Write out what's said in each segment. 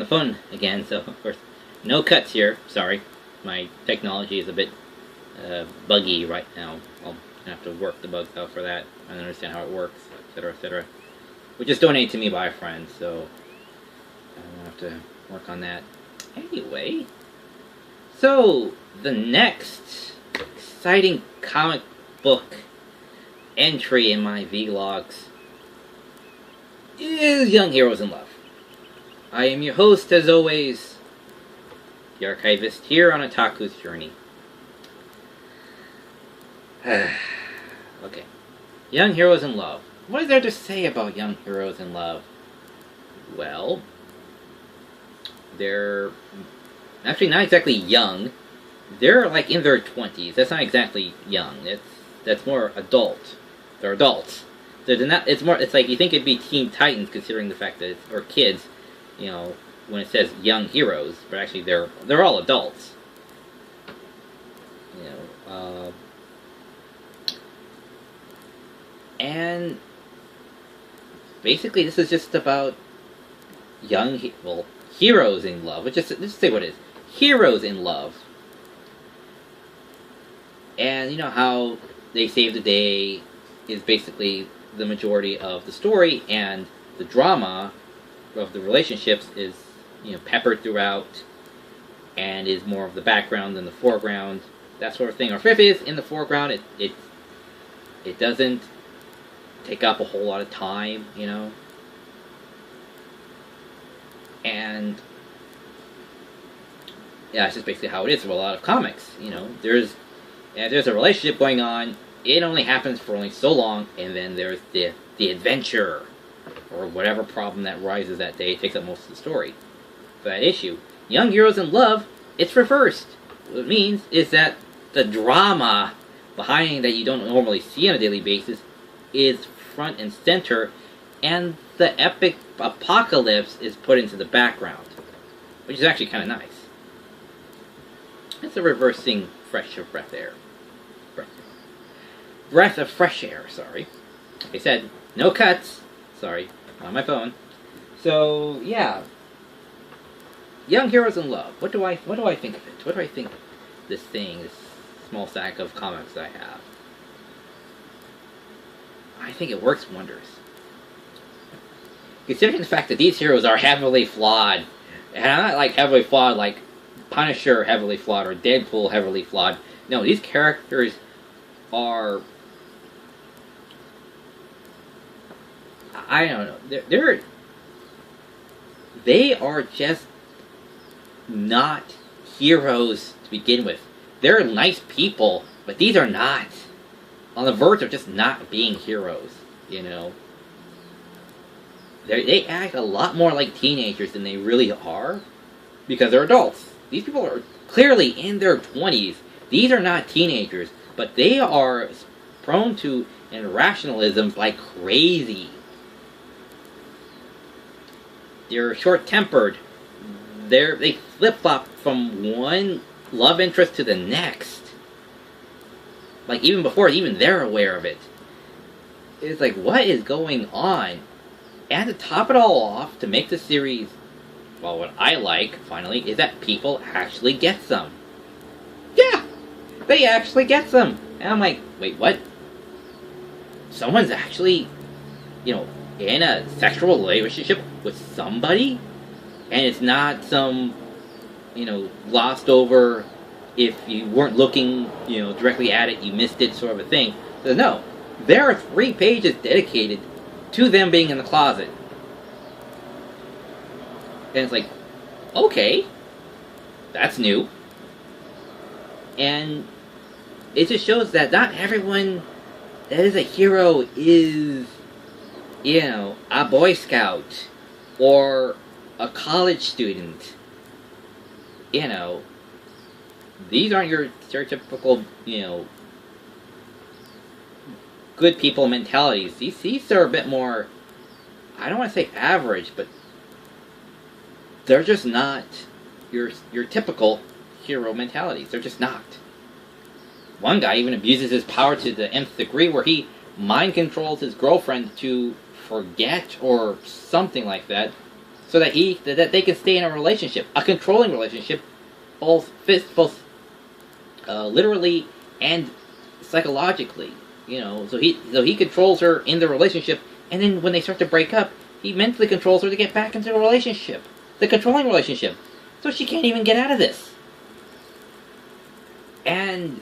the phone again, so of course, no cuts here. Sorry, my technology is a bit buggy right now. I'll have to work the bugs out for that and understand how it works, etc., etc. Which is donated to me by a friend, so I'll have to work on that. Anyway, so the next exciting comic book entry in my vlogs is Young Heroes in Love. I am your host, as always, the Archivist, here on Otaku's Journey. Okay. Young Heroes in Love. What is there to say about Young Heroes in Love? Well, they're actually not exactly young. They're like in their 20s. That's not exactly young. That's more adult. They're adults. They're not. It's more. It's like you think it'd be Teen Titans, considering the fact that it's, or kids, you know, when it says young heroes, but actually they're all adults. You know, and basically this is just about heroes in love. Let's just say what it is: heroes in love. And you know how they save the day is basically the majority of the story, and the drama of the relationships is, you know, peppered throughout and is more of the background than the foreground, that sort of thing. Or if it is in the foreground, it doesn't take up a whole lot of time, you know. And yeah, it's just basically how it is for a lot of comics, you know. There's a relationship going on. It only happens for only so long, and then there's the adventure, or whatever problem that rises that day takes up most of the story for that issue. Young Heroes in Love, it's reversed. What it means is that the drama behind that you don't normally see on a daily basis is front and center, and the epic apocalypse is put into the background, which is actually kind of nice. It's a reversing fresh of breath air. Breath of fresh air, sorry. Like I said, no cuts. Sorry, on my phone. So, yeah. Young Heroes in Love. What do I think of it? What do I think of this small stack of comics I have? I think it works wonders. Considering the fact that these heroes are heavily flawed, and I'm not like heavily flawed like Punisher heavily flawed or Deadpool heavily flawed. No, these characters are, I don't know, they are just not heroes to begin with. They're nice people, but these are not on the verge of just not being heroes, you know. They act a lot more like teenagers than they really are, because they're adults. These people are clearly in their 20s. These are not teenagers, but they are prone to irrationalisms like crazy. They're short-tempered. They flip-flop from one love interest to the next. Like, even before even they're aware of it. It's like, what is going on? And to top it all off, to make the series, well, what I like, finally, is that people actually get some. Yeah! They actually get some! And I'm like, wait, what? Someone's actually, you know, in a sexual relationship with somebody? And it's not some, you know, glossed over, if you weren't looking, you know, directly at it, you missed it sort of a thing. So no, there are 3 pages dedicated to them being in the closet. And it's like, okay, that's new. And it just shows that not everyone that is a hero is, you know, a Boy Scout or a college student. You know, these aren't your stereotypical, you know, good people mentalities. These are a bit more, I don't want to say average, but they're just not your typical hero mentalities. They're just not. One guy even abuses his power to the nth degree, where he mind controls his girlfriend to forget or something like that, so that they can stay in a relationship, a controlling relationship, both literally and psychologically. So he controls her in the relationship, and then when they start to break up, he mentally controls her to get back into the relationship, the controlling relationship, so she can't even get out of this. And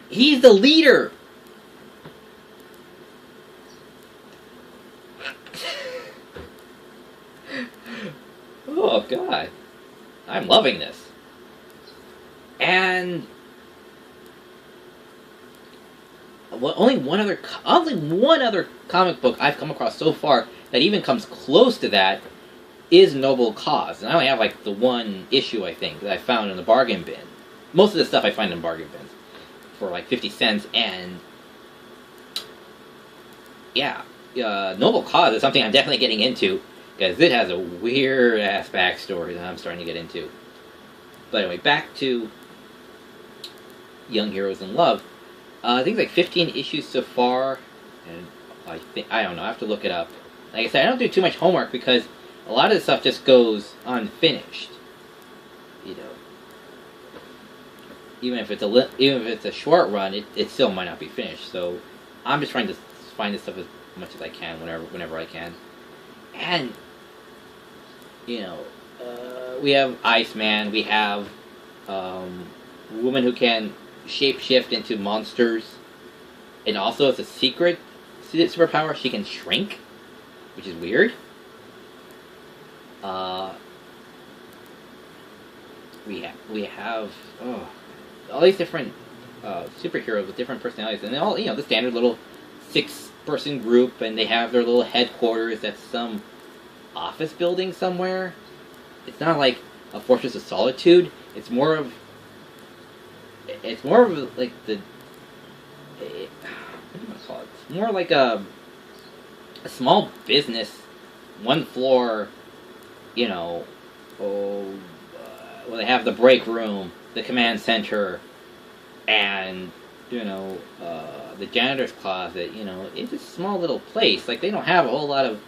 he's the leader. Oh God, I'm loving this. And only one other comic book I've come across so far that even comes close to that is Noble Cause, and I only have like the one issue I think that I found in the bargain bin. Most of the stuff I find in bargain bins for like 50 cents, and yeah, Noble Cause is something I'm definitely getting into, because it has a weird-ass backstory that I'm starting to get into. But anyway, back to Young Heroes in Love. I think like 15 issues so far, and I don't know, I have to look it up. Like I said, I don't do too much homework because a lot of this stuff just goes unfinished. Even if it's a short run, it still might not be finished. So I'm just trying to find this stuff as much as I can whenever I can. And we have Iceman. We have a woman who can shapeshift into monsters, and also it's a secret superpower. She can shrink, which is weird. We have all these different superheroes with different personalities, and they all the standard little 6-person group, and they have their little headquarters at some office building somewhere. It's not like a Fortress of Solitude. It's more of like what do you call it? It's more like a small business, one floor. Well, they have the break room, the command center, and the janitor's closet. It's a small little place. Like, they don't have a whole lot of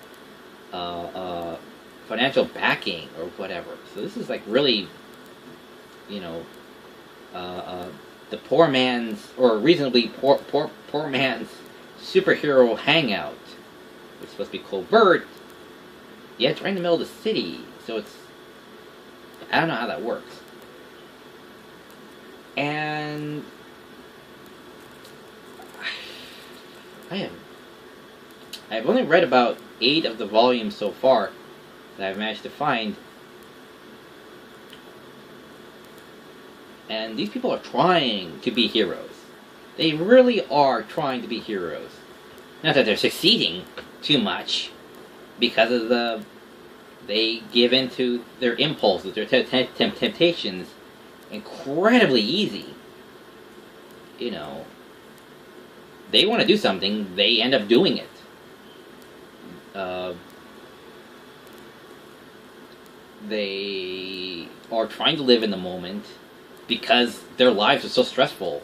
financial backing or whatever. So this is like really, the poor man's, or reasonably poor man's superhero hangout. It's supposed to be covert. Yeah, it's right in the middle of the city, so it's, I don't know how that works. And I've only read about 8 of the volumes so far that I've managed to find. And these people are trying to be heroes. They really are trying to be heroes. Not that they're succeeding too much, because of they give in to their impulses, their temptations, incredibly easy. They want to do something, they end up doing it. They are trying to live in the moment because their lives are so stressful.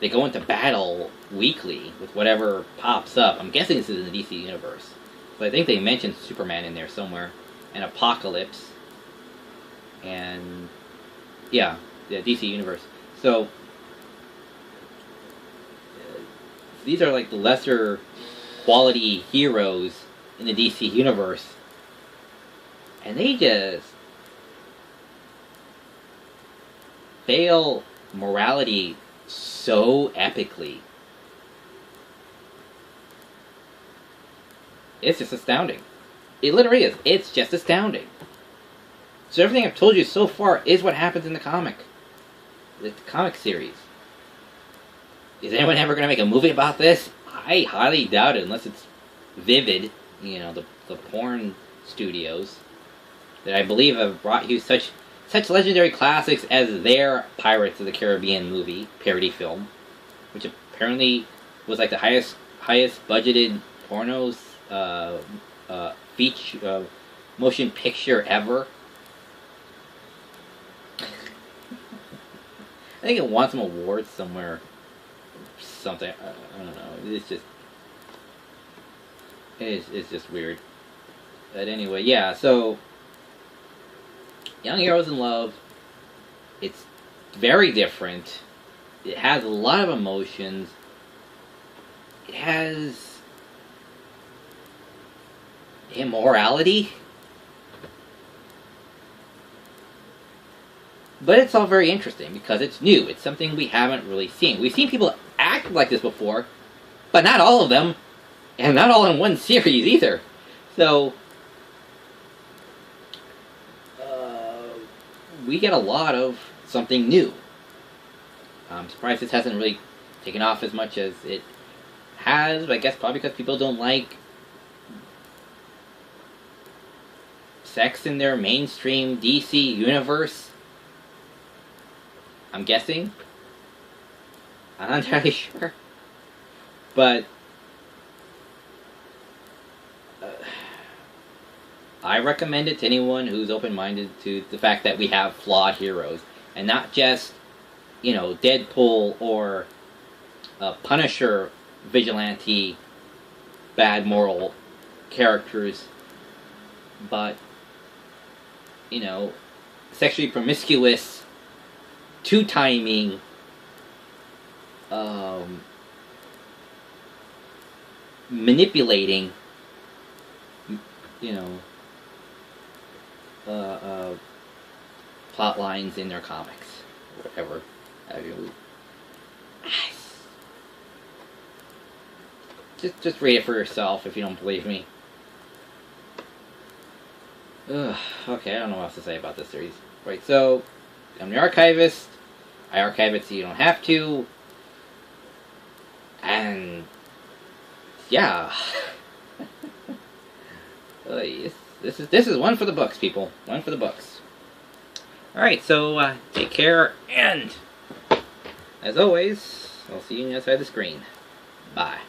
They go into battle weekly with whatever pops up. I'm guessing this is in the DC universe, but I think they mentioned Superman in there somewhere, and Apocalypse, and yeah, the DC universe. So these are like the lesser quality heroes in the DC universe, and they just fail morality so epically. It's just astounding. It literally is. It's just astounding. So everything I've told you so far is what happens in the comic series. Is anyone ever going to make a movie about this? I highly doubt it, unless it's Vivid, the porn studios, that I believe have brought you such legendary classics as their Pirates of the Caribbean movie, parody film, which apparently was like the highest budgeted pornos feature motion picture ever. I think it won some awards somewhere. Something, I don't know. It's just weird. But anyway, yeah, so Young Heroes in Love, it's very different. It has a lot of emotions. It has immorality. But it's all very interesting because it's new. It's something we haven't really seen. We've seen people act like this before, but not all of them, and not all in one series either. So, we get a lot of something new. I'm surprised this hasn't really taken off as much as it has, but I guess probably because people don't like sex in their mainstream DC universe. I'm guessing. I'm not entirely sure. But I recommend it to anyone who's open-minded to the fact that we have flawed heroes. And not just, you know, Deadpool or Punisher vigilante bad moral characters. But, you know, sexually promiscuous, two-timing, manipulating, you know, plot lines in their comics, whatever. I mean, just read it for yourself if you don't believe me. Okay, I don't know what else to say about this series. Right, so I'm the Archivist. I archive it so you don't have to. And yeah. This is one for the books, people. One for the books. Alright, so take care, and as always, I'll see you on the other side of the screen. Bye.